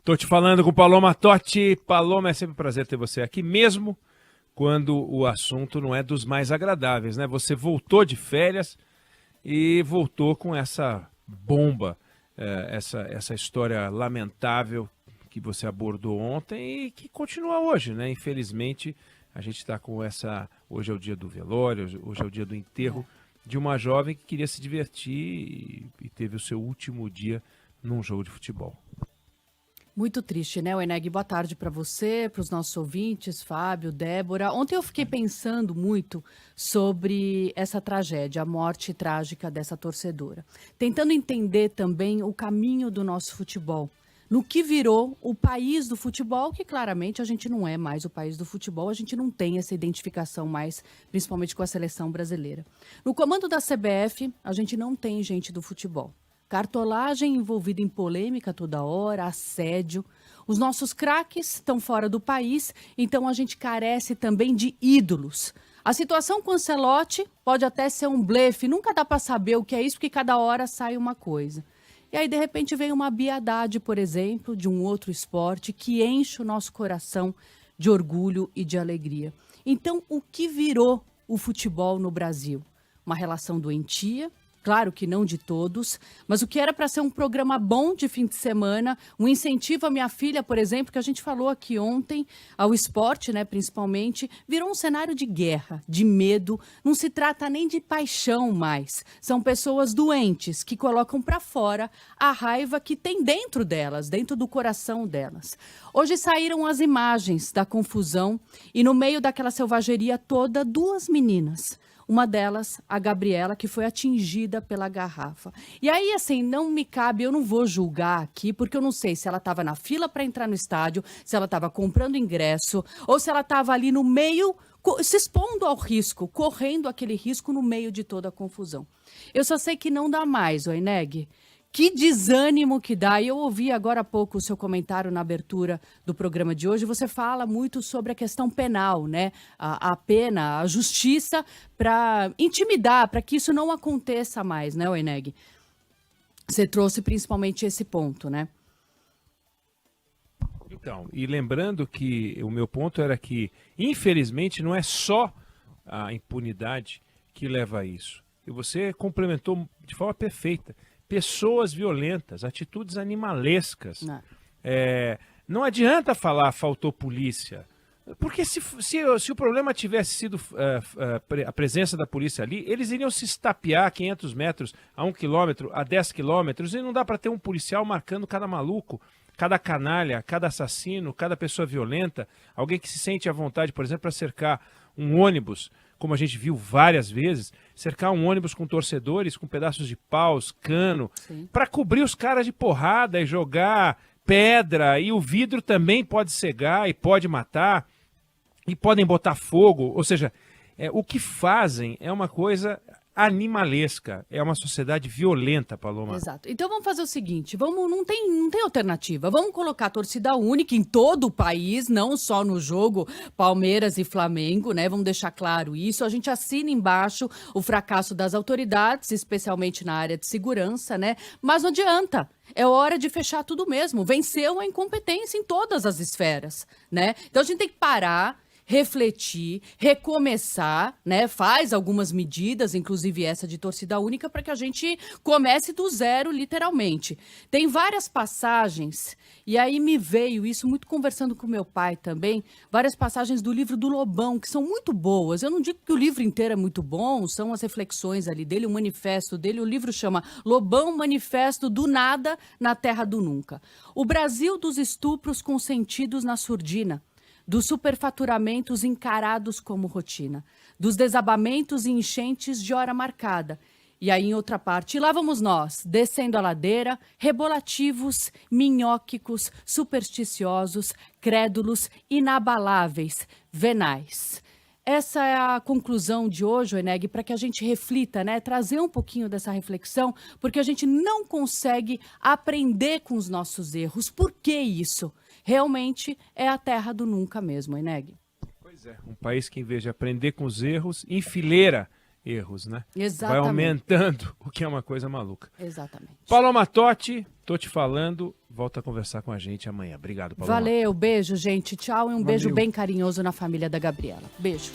Tô te falando com Paloma Totti. Paloma, é sempre um prazer ter você aqui, mesmo quando o assunto não é dos mais agradáveis, né? Você voltou de férias e voltou com essa bomba, essa história lamentável que você abordou ontem e que continua hoje, né? Infelizmente, a gente está com essa... Hoje é o dia do velório, hoje é o dia do enterro de uma jovem que queria se divertir e teve o seu último dia num jogo de futebol. Muito triste, né, Weneg? Boa tarde para você, para os nossos ouvintes, Fábio, Débora. Ontem eu fiquei pensando muito sobre essa tragédia, a morte trágica dessa torcedora. Tentando entender também o caminho do nosso futebol. No que virou o país do futebol, que claramente a gente não é mais o país do futebol, a gente não tem essa identificação mais, principalmente com a seleção brasileira. No comando da CBF, a gente não tem gente do futebol. Cartolagem envolvida em polêmica toda hora, assédio. Os nossos craques estão fora do país, então a gente carece também de ídolos. A situação com o Ancelotti pode até ser um blefe, nunca dá para saber o que é isso, porque cada hora sai uma coisa. E aí, de repente, vem uma Bia Haddad, por exemplo, de um outro esporte que enche o nosso coração de orgulho e de alegria. Então, o que virou o futebol no Brasil? Uma relação doentia? Claro que não de todos, mas o que era para ser um programa bom de fim de semana, um incentivo à minha filha, por exemplo, que a gente falou aqui ontem, ao esporte, né, principalmente, virou um cenário de guerra, de medo. Não se trata nem de paixão mais. São pessoas doentes que colocam para fora a raiva que tem dentro delas, dentro do coração delas. Hoje saíram as imagens da confusão e no meio daquela selvageria toda, duas meninas. Uma delas, a Gabriela, que foi atingida pela garrafa. E aí, assim, não me cabe, eu não vou julgar aqui, porque eu não sei se ela estava na fila para entrar no estádio, se ela estava comprando ingresso, ou se ela estava ali no meio, se expondo ao risco, correndo aquele risco no meio de toda a confusão. Eu só sei que não dá mais, Weneg. Que desânimo que dá. E eu ouvi agora há pouco o seu comentário na abertura do programa de hoje. Você fala muito sobre a questão penal, né? A pena, a justiça para intimidar, para que isso não aconteça mais, né, Weneg? Você trouxe principalmente esse ponto, né? Então, e lembrando que o meu ponto era que, infelizmente, não é só a impunidade que leva a isso. E você complementou de forma perfeita. Pessoas violentas, atitudes animalescas. Não adianta falar faltou polícia, porque se o problema tivesse sido a presença da polícia ali, eles iriam se estapear 500 metros, a 1 quilômetro, a 10 quilômetros, e não dá para ter um policial marcando cada maluco, cada canalha, cada assassino, cada pessoa violenta, alguém que se sente à vontade, por exemplo, para cercar um ônibus, como a gente viu várias vezes, cercar um ônibus com torcedores, com pedaços de paus, cano, para cobrir os caras de porrada e jogar pedra, e o vidro também pode cegar e pode matar, e podem botar fogo, ou seja, o que fazem é uma coisa animalesca, é uma sociedade violenta, Paloma. Exato. Então vamos fazer o seguinte, não tem alternativa, vamos colocar a torcida única em todo o país, não só no jogo Palmeiras e Flamengo, né? Vamos deixar claro isso, a gente assina embaixo o fracasso das autoridades, especialmente na área de segurança, né? Mas não adianta. É hora de fechar tudo mesmo. Venceu a incompetência em todas as esferas, né? Então a gente tem que parar, refletir, recomeçar, né? Faz algumas medidas, inclusive essa de torcida única, para que a gente comece do zero, literalmente. Tem várias passagens, e aí me veio isso, muito conversando com meu pai também, várias passagens do livro do Lobão, que são muito boas. Eu não digo que o livro inteiro é muito bom, são as reflexões ali dele, o manifesto dele. O livro chama Lobão, Manifesto do Nada na Terra do Nunca. O Brasil dos estupros consentidos na surdina, dos superfaturamentos encarados como rotina, dos desabamentos e enchentes de hora marcada. E aí, em outra parte, lá vamos nós, descendo a ladeira, rebolativos, minhóquicos, supersticiosos, crédulos, inabaláveis, venais. Essa é a conclusão de hoje, Weneg, para que a gente reflita, né? Trazer um pouquinho dessa reflexão, porque a gente não consegue aprender com os nossos erros. Por que isso? Realmente é a terra do nunca mesmo, Weneg. Pois é, um país que em vez de aprender com os erros, enfileira erros, né? Exatamente. Vai aumentando, o que é uma coisa maluca. Exatamente. Paloma Totti, tô te falando, volta a conversar com a gente amanhã. Obrigado, Paloma. Valeu, beijo, gente. Tchau e um beijo Valeu. bem carinhoso na família da Gabriela. Beijo.